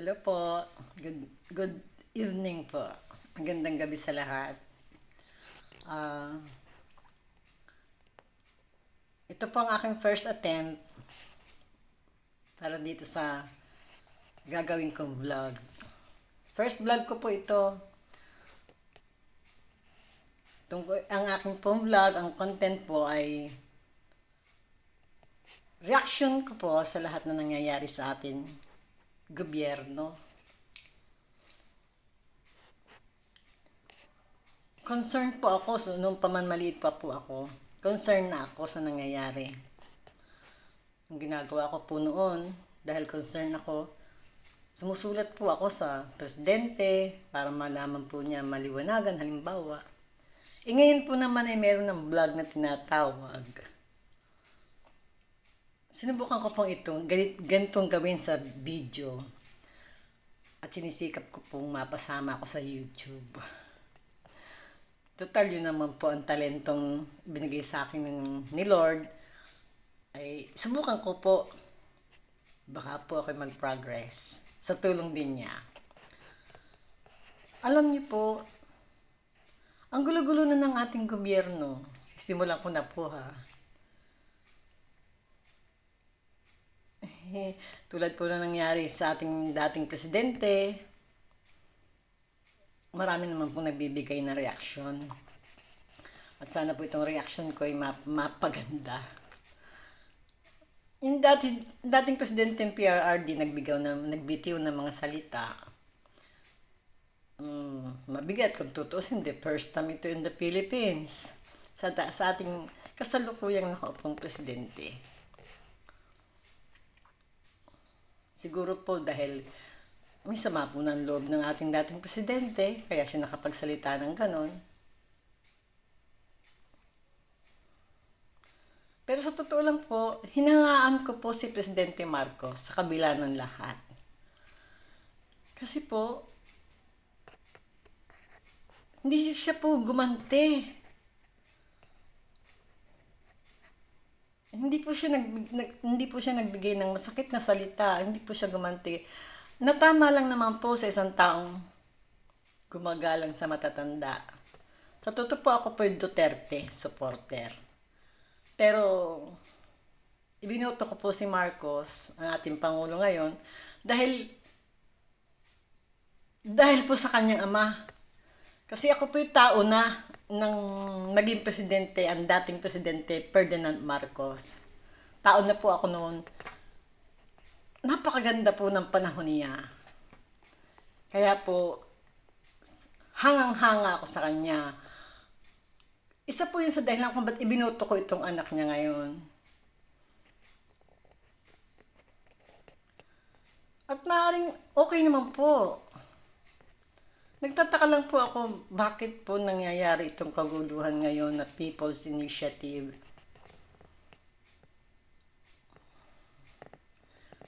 Hello po. Good evening po. Magandang gabi sa lahat. Ah, ito po ang aking first attempt para dito sa gagawin kong vlog. First vlog ko po ito. Ang aking pong vlog, ang content po ay reaction ko po sa lahat na nangyayari sa atin gobyerno. Concerned po ako, so nung maliit pa po ako, concerned na ako sa nangyayari. Ang ginagawa ko po noon, dahil concerned ako, sumusulat po ako sa presidente para malaman po niya maliwanagan, halimbawa. Ngayon po naman ay meron ng vlog na tinatawag. Sinubukan ko pong ganitong gawin sa video. At sinisikap ko pong mapasama ako sa YouTube. Total, yun naman po ang talentong binigay sa akin ni Lord. Ay subukan ko po. Baka po ako mag-progress sa tulong din niya. Alam niyo po, ang gulo-gulo na ng ating gobyerno. Sisimulan ko na po ha. Tulad po na nangyari sa ating dating presidente, marami naman pong nagbibigay na reaksyon. At sana po itong reaksyon ko ay mapaganda. Yung dating presidente ng PRRD nagbitiw ng mga salita. Mabigat kung tutuusin. The first time ito in the Philippines. Sa ating kasalukuyang nakaupong presidente. Siguro po dahil may sama po ng loob ng ating dating presidente, kaya siya nakapagsalita ng ganon. Pero sa totoo lang po, hinangaan ko po si Presidente Marcos sa kabila ng lahat. Kasi po, hindi siya po gumante. Hindi po siya nagbigay ng masakit na salita, hindi po siya gumante. Natama lang naman po sa isang taong gumagalang sa matatanda. Sa totoo po ako po yung Duterte supporter. Pero ibinoto ko po si Marcos, ang ating Pangulo ngayon, dahil po sa kanyang ama. Kasi ako po yung tao na nang naging presidente, ang dating presidente Ferdinand Marcos. Tao na po ako noon. Napakaganda po ng panahon niya. Kaya po, hangang-hanga ako sa kanya. Isa po yun sa dahilan kung ba't ibinoto ko itong anak niya ngayon. At maaaring okay naman po. Nagtataka lang po ako bakit po nangyayari itong kaguluhan ngayon na People's Initiative.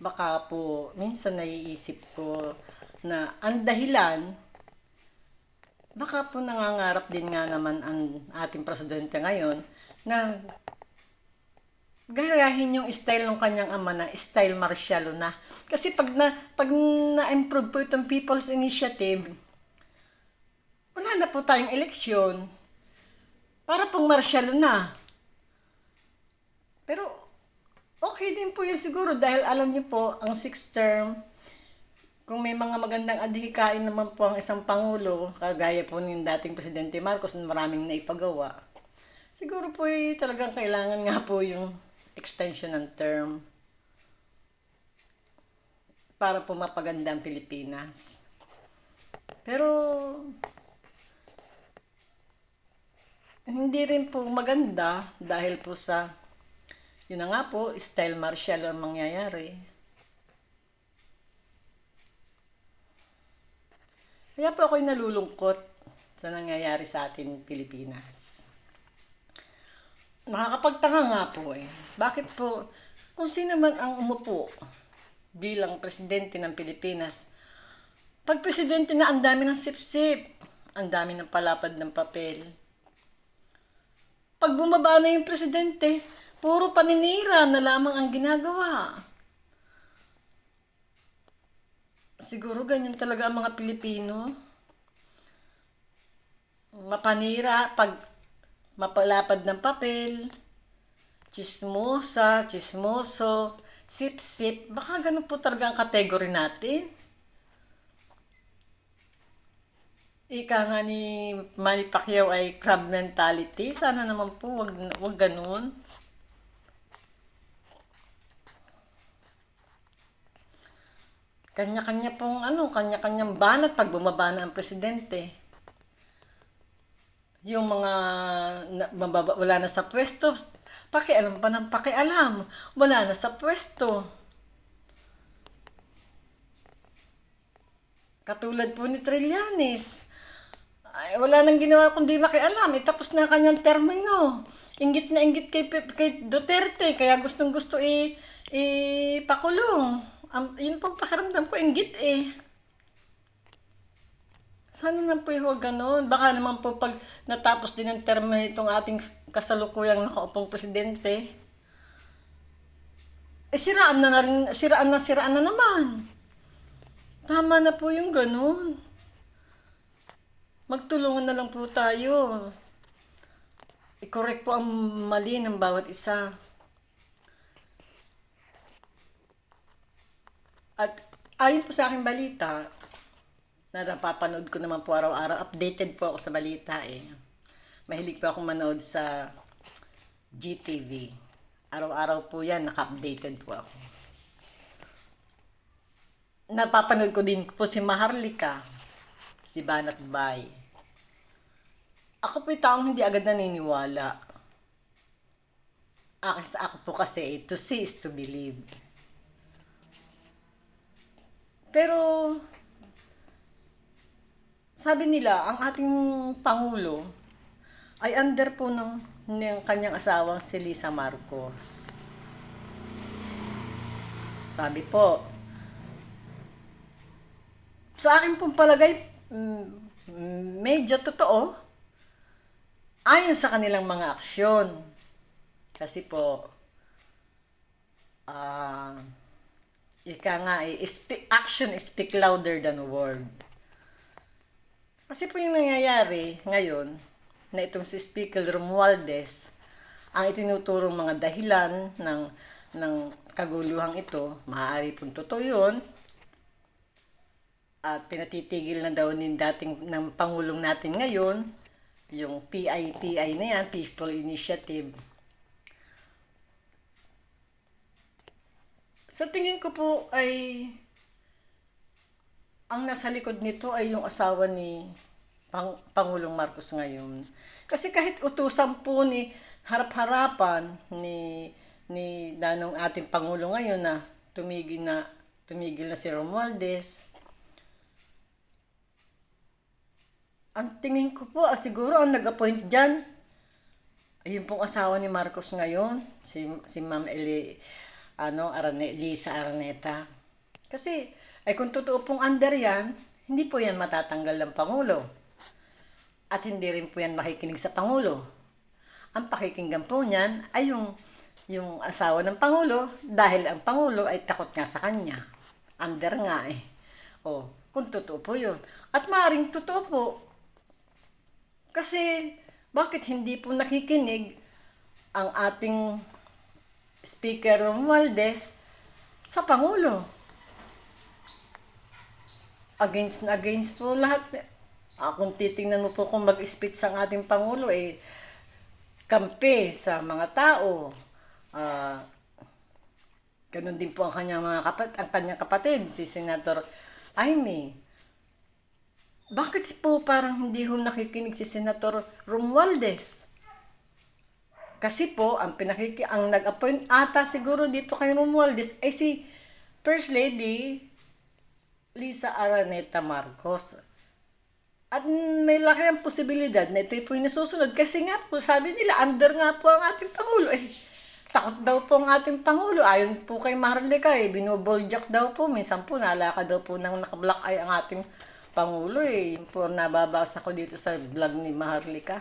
Baka po minsan naiisip ko na ang dahilan, baka po nangangarap din nga naman ang ating presidente ngayon na gayahin yung style ng kanyang ama na style Marcialo na. Kasi pag na-improve po itong People's Initiative, wala na po tayong eleksyon. Para pong Marcialo na. Pero okay din po yun siguro dahil alam niyo po, ang 6th term, kung may mga magandang adhikain naman po ang isang Pangulo, kagaya po ng dating Presidente Marcos na maraming naipagawa, siguro po talagang kailangan nga po yung extension ng term para po mapaganda ang Pilipinas. Pero hindi rin po maganda dahil po sa yun na nga po, style Marcial ang mangyayari. Kaya po ako'y nalulungkot sa nangyayari sa atin Pilipinas. Nakakapagtanga nga po eh. Bakit po, kung sino man ang umupo bilang presidente ng Pilipinas, pag presidente na ang dami ng sip-sip, ang dami ng palapad ng papel. Pag bumaba na yung presidente, puro paninira na lamang ang ginagawa. Siguro ganyan talaga ang mga Pilipino. Mapanira pag mapalapad ng papel, chismosa, chismoso, sip-sip. Baka ganun po talaga ang kategory natin. Ika nga ni Manny Pacquiao ay crab mentality. Sana naman po wag ganun. Kanya-kanya pong kanya-kanyang banat pag bumaba na ang presidente. Yung mga wala na sa pwesto, pakialam pa ng pakialam. Wala na sa pwesto. Katulad po ni Trillanes. Ay, wala nang ginawa kundi makialam. Tapos na kanyang termino. Inggit na inggit kay Duterte. Kaya gustong gusto ipakulong. Yun pong pakiramdam ko, inggit eh. Sana naman po yung ganun. Baka naman po pag natapos din ang termo itong ating kasalukuyang nakaupong presidente, siraan na naman. Tama na po yung ganun. Magtulungan na lang po tayo. I-correct po ang mali ng bawat isa. At ayon po sa aking balita, na napapanood ko naman po araw-araw, updated po ako sa balita eh. Mahilig po akong manood sa GTV. Araw-araw po yan, naka-updated po ako. Napapanood ko din po si Maharlika, si Banat Bay. Ako po yung taong hindi agad naniniwala. Sa ako po kasi, to see is to believe. Pero, sabi nila, ang ating Pangulo ay under po ng kanyang asawang si Lisa Marcos. Sabi po, sa akin pong palagay, medyo totoo, ayon sa kanilang mga aksyon. Kasi po, ika nga action speak louder than word. Kasi po yung nangyayari ngayon, na itong si Speaker Romualdez, ang itinuturong mga dahilan ng kaguluhang ito, maaari pong totoo yun, at pinatitigil na daw ng Pangulong natin ngayon, yung PITI na yan, Peaceful Initiative. Sa tingin ko po ay ang nasa likod nito ay yung asawa ni Pangulong Marcos ngayon. Kasi kahit utusan po ni harap-harapan ni danong ating Pangulo ngayon na tumigil na si Romualdez, ang tingin ko po, siguro ang nag-appoint dyan, ayun pong asawa ni Marcos ngayon, si Ma'am Lisa Araneta. Kasi, ay kung totoo pong under yan, hindi po yan matatanggal ng Pangulo. At hindi rin po yan makikinig sa Pangulo. Ang pakikinggan po niyan ay yung asawa ng Pangulo, dahil ang Pangulo ay takot nga sa kanya. Under nga eh. O, kung totoo po yun. At maaaring totoo po, kasi, bakit hindi po nakikinig ang ating Speaker Romualdez sa Pangulo? Against na against po lahat. Kung titingnan mo po kung mag-speech ang ating Pangulo, kampi sa mga tao. Ganun din po ang kanyang kapatid, si Senator Amy. Bakit po parang hindi ho nakikinig si Senator Romualdez? Kasi po, ang nag-appoint ata siguro dito kay Romualdez ay si First Lady Lisa Araneta Marcos. At may laki ang posibilidad na ito po yung nasusunod. Kasi nga po, sabi nila, under nga po ang ating Pangulo. Takot daw po ang ating Pangulo. Ayon po kay Maharlika, binoboljak daw po. Minsan po, nalakad daw po ng naka-black eye ang ating Pangulo Yung po nababasa ko dito sa vlog ni Maharlika.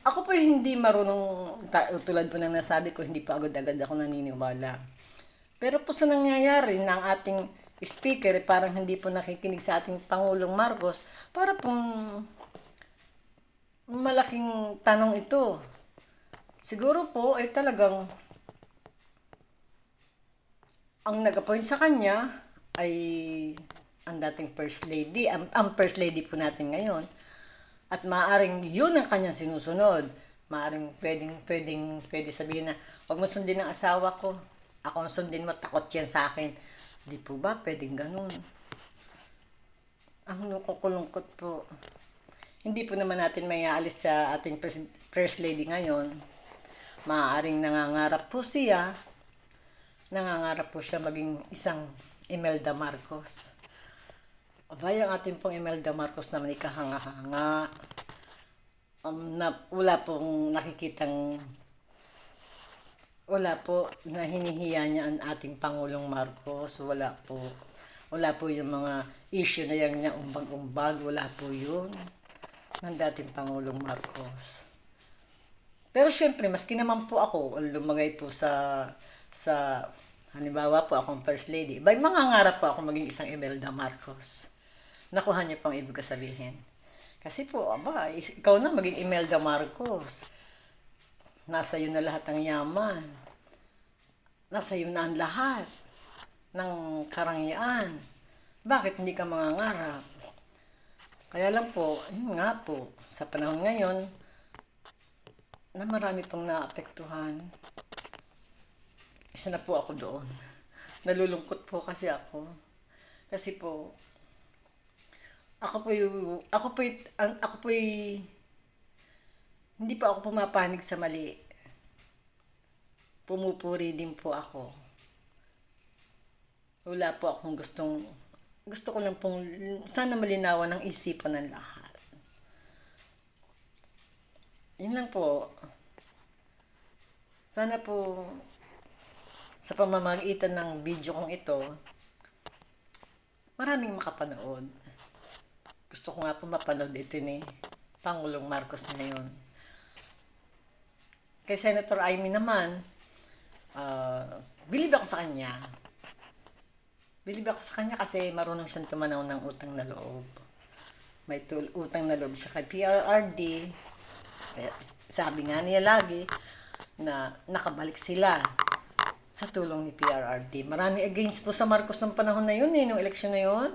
Ako po hindi marunong, tulad po ng nasabi ko, hindi po agad-agad ako naniniwala. Pero po sa nangyayari ng ating speaker, parang hindi po nakikinig sa ating Pangulong Marcos, para pong malaking tanong ito. Siguro po ay talagang ang nag-appoint sa kanya ay ang dating First Lady, ang First Lady po natin ngayon. At maaaring yun ang kanyang sinusunod. Maaaring pwede sabihin na, huwag mo sundin ang asawa ko. Ako ang sundin mo, takot yan sa akin. Di po ba? Pwedeng ganun. Ang kukulungkot po. Hindi po naman natin may aalis sa ating First Lady ngayon. Maaaring nangangarap po siya maging isang Imelda Marcos. Abay, ang ating pong Imelda Marcos naman ikahanga-hanga. Wala po na hinihiya niya ang ating Pangulong Marcos. Wala po yung mga issue na yan niya umbag-umbag. Wala po yun ng dating Pangulong Marcos. Pero syempre, maski naman po ako, lumagay po sa halimbawa po akong First Lady, mangangarap po ako maging isang Imelda Marcos. Nakuha niyo pang ibig sabihin. Kasi po, ikaw na maging Imelda Marcos. Nasa iyo na lahat ng yaman. Nasa iyo na ang lahat ng karangyaan. Bakit hindi ka mangangarap? Kaya lang po, yun nga po, sa panahon ngayon, na marami pang naapektuhan. Isa na po ako doon. Nalulungkot po kasi ako. Kasi po, hindi pa ako pumapanig sa mali. Pumupuri din po ako. Wala po akong gusto ko lang pong, sana malinawan ng isipan ng lahat. Yun lang po. Sana po, sa pamamagitan ng video kong ito, maraming makapanood. Gusto ko nga po mapanood ito ni Pangulong Marcos ngayon. Kay Senator Amy naman, bilib ako sa kanya. Bilib ako sa kanya kasi marunong siyang tumanaw ng utang na loob. May utang na loob siya kay PRRD. Sabi nga niya lagi na nakabalik sila sa tulong ni PRRD. Marami against po sa Marcos ng panahon na yun, nung eleksyon na yun.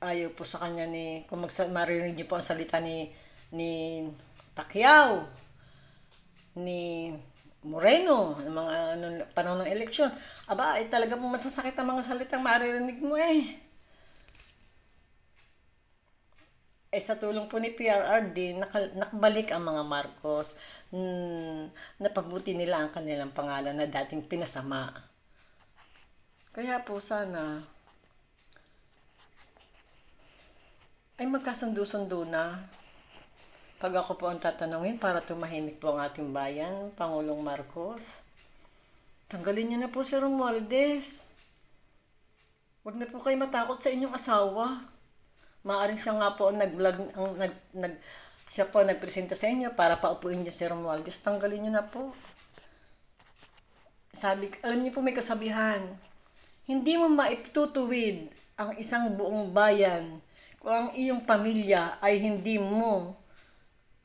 Ayaw po sa kanya kung marinig niyo po ang salita ni Pacquiao, ni Moreno, ng mga panahon ng eleksyon. Ay talaga pong masasakit ang mga salitang maririnig mo sa tulong po ni PRRD, nakabalik ang mga Marcos. Napabuti nila ang kanilang pangalan na dating pinasama. Kaya po sana ay magkasundo-sundo na. Pag ako po ang tatanungin para tumahimik po ang ating bayan, Pangulong Marcos, tanggalin niyo na po si Romualdez. Huwag na po kayo matakot sa inyong asawa. Maaring siya nga po ang siya po nagpresenta sa inyo para paupuin niya si Romualdez. Tanggalin niyo na po. Alam niyo po may kasabihan, hindi mo maitutuwid ang isang buong bayan kung ang iyong pamilya ay hindi mo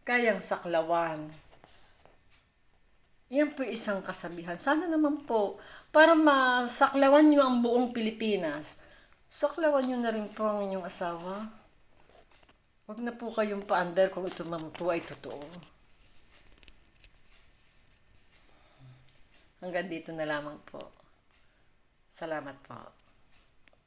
kayang saklawan. Yan po isang kasabihan. Sana naman po, para masaklawan niyo ang buong Pilipinas, saklawan niyo na rin po ang inyong asawa. Huwag na po kayong paandar kung ito man po ay totoo. Hanggang dito na lamang po. Salamat po.